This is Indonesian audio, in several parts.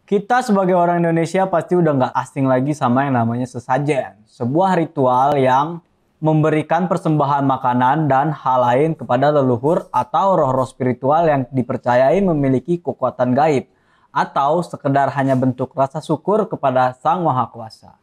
Kita sebagai orang Indonesia pasti udah nggak asing lagi sama yang namanya sesajen. Sebuah ritual yang memberikan persembahan makanan dan hal lain kepada leluhur atau roh-roh spiritual yang dipercayai memiliki kekuatan gaib. Atau sekedar hanya bentuk rasa syukur kepada Sang Maha Kuasa.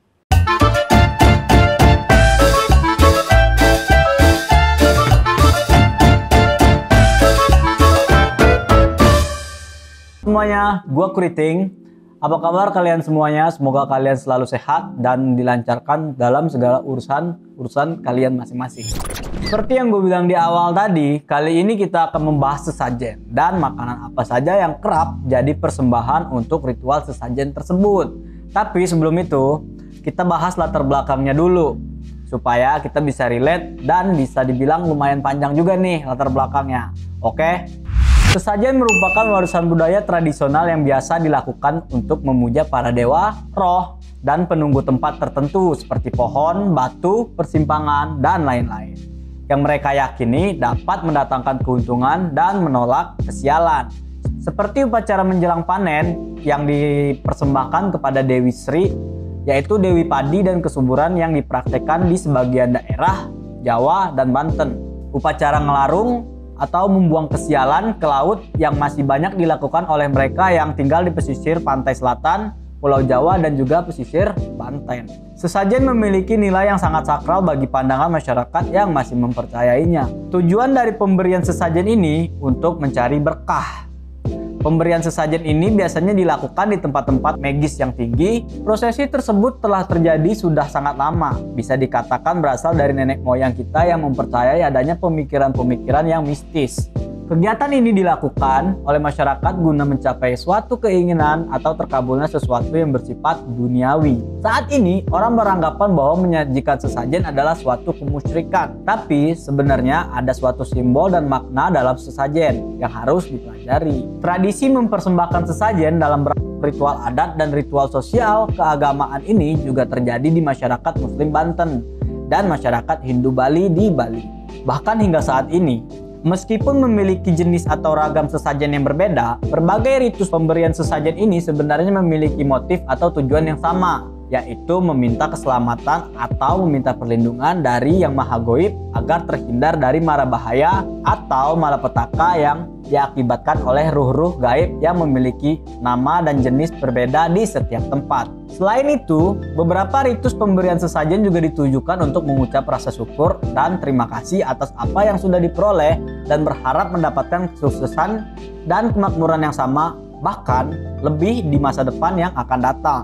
Semuanya, gua Kuriting. Apa kabar kalian semuanya? Semoga kalian selalu sehat dan dilancarkan dalam segala urusan kalian masing-masing. Seperti yang gue bilang di awal tadi, kali ini kita akan membahas sesajen dan makanan apa saja yang kerap jadi persembahan untuk ritual sesajen tersebut. Tapi sebelum itu, kita bahas latar belakangnya dulu supaya kita bisa relate dan bisa dibilang lumayan panjang juga nih latar belakangnya. Oke? Sesajen merupakan warisan budaya tradisional yang biasa dilakukan untuk memuja para dewa, roh, dan penunggu tempat tertentu seperti pohon, batu, persimpangan, dan lain-lain. Yang mereka yakini dapat mendatangkan keuntungan dan menolak kesialan. Seperti upacara menjelang panen yang dipersembahkan kepada Dewi Sri, yaitu Dewi Padi dan Kesuburan yang dipraktekkan di sebagian daerah Jawa dan Banten. Upacara ngelarung atau membuang kesialan ke laut yang masih banyak dilakukan oleh mereka yang tinggal di pesisir pantai selatan, Pulau Jawa, dan juga pesisir Banten. Sesajen memiliki nilai yang sangat sakral bagi pandangan masyarakat yang masih mempercayainya. Tujuan dari pemberian sesajen ini untuk mencari berkah. Pemberian sesajen ini biasanya dilakukan di tempat-tempat magis yang tinggi. Prosesi tersebut telah terjadi sudah sangat lama. Bisa dikatakan berasal dari nenek moyang kita yang mempercayai adanya pemikiran-pemikiran yang mistis. Kegiatan ini dilakukan oleh masyarakat guna mencapai suatu keinginan atau terkabulnya sesuatu yang bersifat duniawi. Saat ini, orang beranggapan bahwa menyajikan sesajen adalah suatu kemusyrikan. Tapi sebenarnya ada suatu simbol dan makna dalam sesajen yang harus dipelajari. Tradisi mempersembahkan sesajen dalam ritual adat dan ritual sosial keagamaan ini juga terjadi di masyarakat Muslim Banten dan masyarakat Hindu Bali di Bali. Bahkan hingga saat ini, meskipun memiliki jenis atau ragam sesajen yang berbeda, berbagai ritus pemberian sesajen ini sebenarnya memiliki motif atau tujuan yang sama, yaitu meminta keselamatan atau meminta perlindungan dari Yang Maha Goib agar terhindar dari mara bahaya atau malapetaka yang diakibatkan oleh ruh-ruh gaib yang memiliki nama dan jenis berbeda di setiap tempat. Selain itu, beberapa ritus pemberian sesajen juga ditujukan untuk mengucap rasa syukur dan terima kasih atas apa yang sudah diperoleh dan berharap mendapatkan kesuksesan dan kemakmuran yang sama, bahkan lebih di masa depan yang akan datang.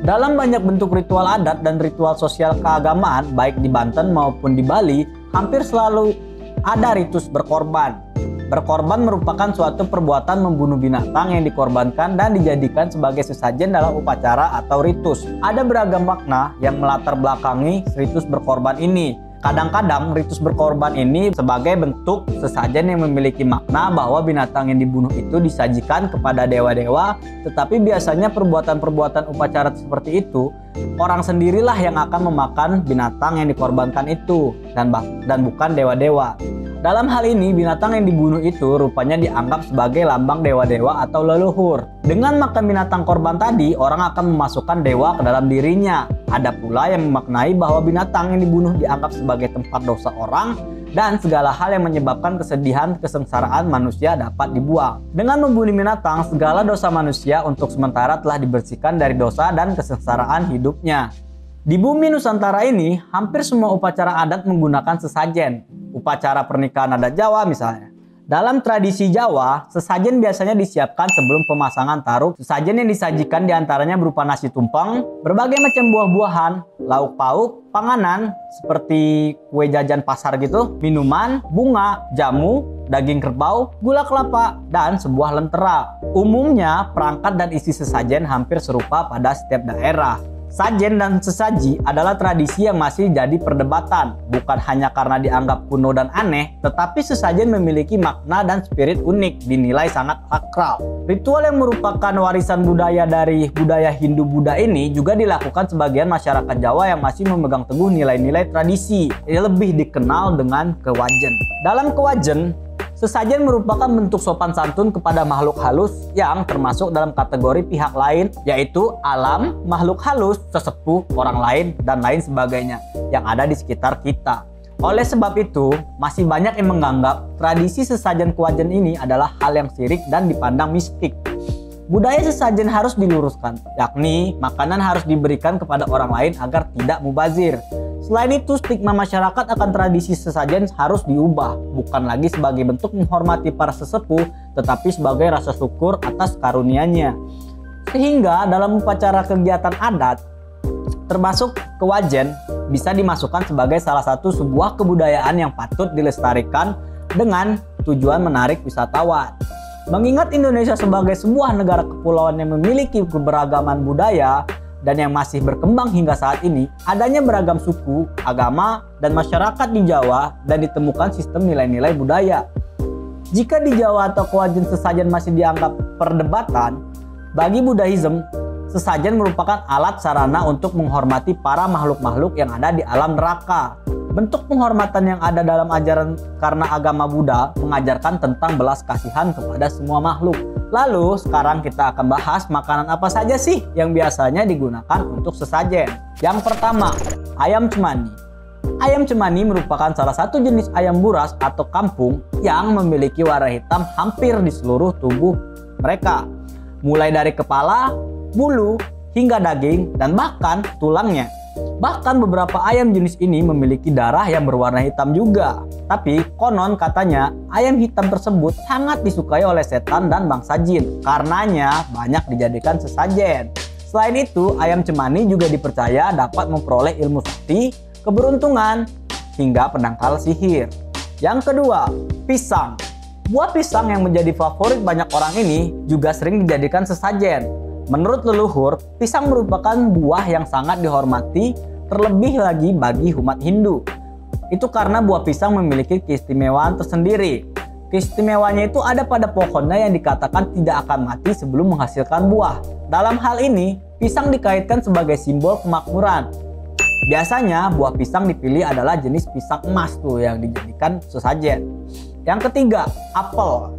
Dalam banyak bentuk ritual adat dan ritual sosial keagamaan, baik di Banten maupun di Bali, hampir selalu ada ritus berkorban. Berkorban merupakan suatu perbuatan membunuh binatang yang dikorbankan dan dijadikan sebagai sesajen dalam upacara atau ritus. Ada beragam makna yang melatar belakangi ritus berkorban ini. Kadang-kadang ritus berkorban ini sebagai bentuk sesajen yang memiliki makna bahwa binatang yang dibunuh itu disajikan kepada dewa-dewa, tetapi biasanya perbuatan-perbuatan upacara seperti itu, orang sendirilah yang akan memakan binatang yang dikorbankan itu dan bukan dewa-dewa. Dalam hal ini, binatang yang dibunuh itu rupanya dianggap sebagai lambang dewa-dewa atau leluhur. Dengan makan binatang korban tadi, orang akan memasukkan dewa ke dalam dirinya. Ada pula yang memaknai bahwa binatang yang dibunuh dianggap sebagai tempat dosa orang dan segala hal yang menyebabkan kesedihan, kesengsaraan manusia dapat dibuang. Dengan membunuh binatang, segala dosa manusia untuk sementara telah dibersihkan dari dosa dan kesengsaraan hidupnya. Di bumi Nusantara ini, hampir semua upacara adat menggunakan sesajen. Upacara pernikahan adat Jawa misalnya. Dalam tradisi Jawa, sesajen biasanya disiapkan sebelum pemasangan taruh. Sesajen yang disajikan diantaranya berupa nasi tumpeng, berbagai macam buah-buahan, lauk pauk, panganan seperti kue jajan pasar gitu, minuman, bunga, jamu, daging kerbau, gula kelapa, dan sebuah lentera. Umumnya, perangkat dan isi sesajen hampir serupa pada setiap daerah. Sajen dan sesaji adalah tradisi yang masih jadi perdebatan, bukan hanya karena dianggap kuno dan aneh, tetapi sesajen memiliki makna dan spirit unik, dinilai sangat sakral. Ritual yang merupakan warisan budaya dari budaya Hindu-Buddha ini juga dilakukan sebagian masyarakat Jawa yang masih memegang teguh nilai-nilai tradisi, yang lebih dikenal dengan kewajen. Dalam kewajen, Sesajen merupakan bentuk sopan santun kepada makhluk halus yang termasuk dalam kategori pihak lain, yaitu alam, makhluk halus, sesepuh, orang lain, dan lain sebagainya yang ada di sekitar kita. Oleh sebab itu, masih banyak yang menganggap tradisi sesajen kewajian ini adalah hal yang syirik dan dipandang mistik. Budaya sesajen harus diluruskan, yakni makanan harus diberikan kepada orang lain agar tidak mubazir. Selain itu, stigma masyarakat akan tradisi sesajen harus diubah, bukan lagi sebagai bentuk menghormati para sesepuh, tetapi sebagai rasa syukur atas karunia-Nya. Sehingga dalam upacara kegiatan adat, termasuk kewajen, bisa dimasukkan sebagai salah satu sebuah kebudayaan yang patut dilestarikan dengan tujuan menarik wisatawan. Mengingat Indonesia sebagai sebuah negara kepulauan yang memiliki keberagaman budaya dan yang masih berkembang hingga saat ini, adanya beragam suku, agama, dan masyarakat di Jawa dan ditemukan sistem nilai-nilai budaya. Jika di Jawa atau kewajian sesajen masih dianggap perdebatan, bagi Buddhism, sesajen merupakan alat sarana untuk menghormati para makhluk-makhluk yang ada di alam neraka. Bentuk penghormatan yang ada dalam ajaran karena agama Buddha mengajarkan tentang belas kasihan kepada semua makhluk. Lalu sekarang kita akan bahas makanan apa saja sih yang biasanya digunakan untuk sesajen. Yang pertama, ayam cemani. Ayam cemani merupakan salah satu jenis ayam buras atau kampung yang memiliki warna hitam hampir di seluruh tubuh mereka. Mulai dari kepala, bulu, hingga daging, dan bahkan tulangnya. Bahkan beberapa ayam jenis ini memiliki darah yang berwarna hitam juga. Tapi konon katanya ayam hitam tersebut sangat disukai oleh setan dan bangsa jin. Karenanya banyak dijadikan sesajen. Selain itu, ayam cemani juga dipercaya dapat memperoleh ilmu sakti, keberuntungan, hingga penangkal sihir. Yang kedua, pisang. Buah pisang yang menjadi favorit banyak orang ini juga sering dijadikan sesajen. Menurut leluhur, pisang merupakan buah yang sangat dihormati, terlebih lagi bagi umat Hindu. Itu karena buah pisang memiliki keistimewaan tersendiri. Keistimewaannya itu ada pada pohonnya yang dikatakan tidak akan mati sebelum menghasilkan buah. Dalam hal ini, pisang dikaitkan sebagai simbol kemakmuran. Biasanya buah pisang dipilih adalah jenis pisang emas tuh yang dijadikan sesajen. Yang ketiga, apel.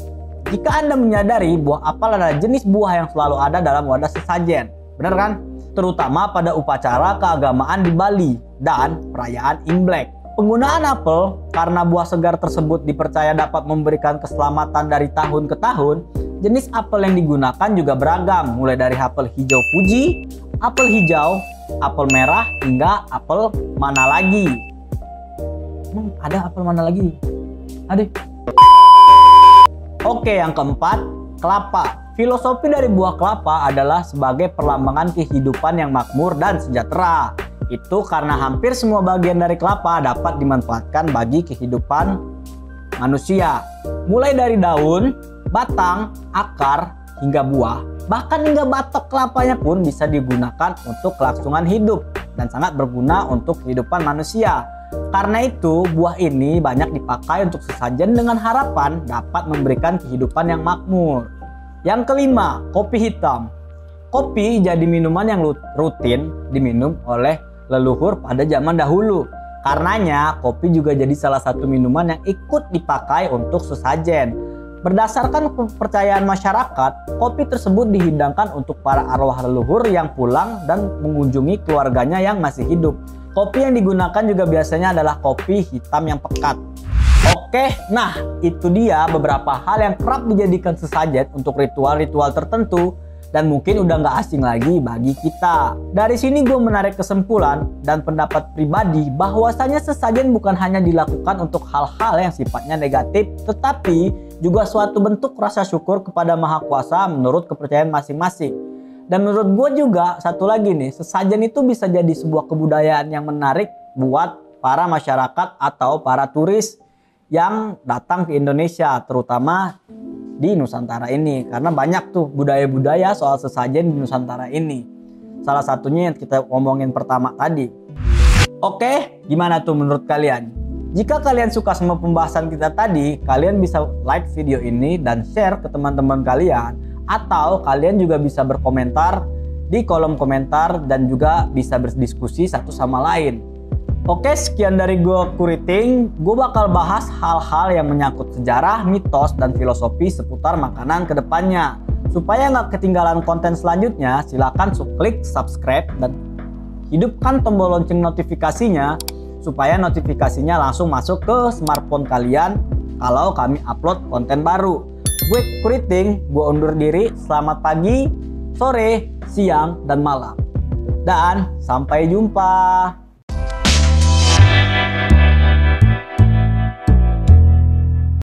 Jika Anda menyadari buah apel adalah jenis buah yang selalu ada dalam wadah sesajen, benar kan? Terutama pada upacara keagamaan di Bali dan perayaan Imlek. Penggunaan apel karena buah segar tersebut dipercaya dapat memberikan keselamatan dari tahun ke tahun. Jenis apel yang digunakan juga beragam, mulai dari apel hijau Fuji, apel hijau, apel merah, hingga apel mana lagi. Ada apel mana lagi? Aduh. Oke, yang keempat, kelapa. Filosofi dari buah kelapa adalah sebagai perlambangan kehidupan yang makmur dan sejahtera. Itu karena hampir semua bagian dari kelapa dapat dimanfaatkan bagi kehidupan manusia. Mulai dari daun, batang, akar, hingga buah. Bahkan hingga batok kelapanya pun bisa digunakan untuk kelangsungan hidup dan sangat berguna untuk kehidupan manusia. Karena itu, buah ini banyak dipakai untuk sesajen dengan harapan dapat memberikan kehidupan yang makmur. Yang kelima, kopi hitam. Kopi jadi minuman yang rutin diminum oleh leluhur pada zaman dahulu. Karenanya, kopi juga jadi salah satu minuman yang ikut dipakai untuk sesajen. Berdasarkan kepercayaan masyarakat, kopi tersebut dihidangkan untuk para arwah leluhur yang pulang dan mengunjungi keluarganya yang masih hidup. Kopi yang digunakan juga biasanya adalah kopi hitam yang pekat. Oke, nah itu dia beberapa hal yang kerap dijadikan sesajen untuk ritual-ritual tertentu dan mungkin udah nggak asing lagi bagi kita. Dari sini gue menarik kesimpulan dan pendapat pribadi bahwasanya sesajen bukan hanya dilakukan untuk hal-hal yang sifatnya negatif, tetapi juga suatu bentuk rasa syukur kepada Maha Kuasa menurut kepercayaan masing-masing. Dan menurut gue juga satu lagi nih, sesajen itu bisa jadi sebuah kebudayaan yang menarik buat para masyarakat atau para turis yang datang ke Indonesia, terutama di Nusantara ini. Karena banyak tuh budaya-budaya soal sesajen di Nusantara ini. Salah satunya yang kita ngomongin pertama tadi. Oke, gimana tuh menurut kalian? Jika kalian suka sama pembahasan kita tadi, kalian bisa like video ini dan share ke teman-teman kalian. Atau kalian juga bisa berkomentar di kolom komentar dan juga bisa berdiskusi satu sama lain. Oke, sekian dari gue Kuriting. Gue bakal bahas hal-hal yang menyangkut sejarah, mitos, dan filosofi seputar makanan ke depannya. Supaya nggak ketinggalan konten selanjutnya, silakan klik subscribe dan hidupkan tombol lonceng notifikasinya supaya notifikasinya langsung masuk ke smartphone kalian kalau kami upload konten baru. Gue Kuriting, gue undur diri. Selamat pagi, sore, siang, dan malam. Dan sampai jumpa.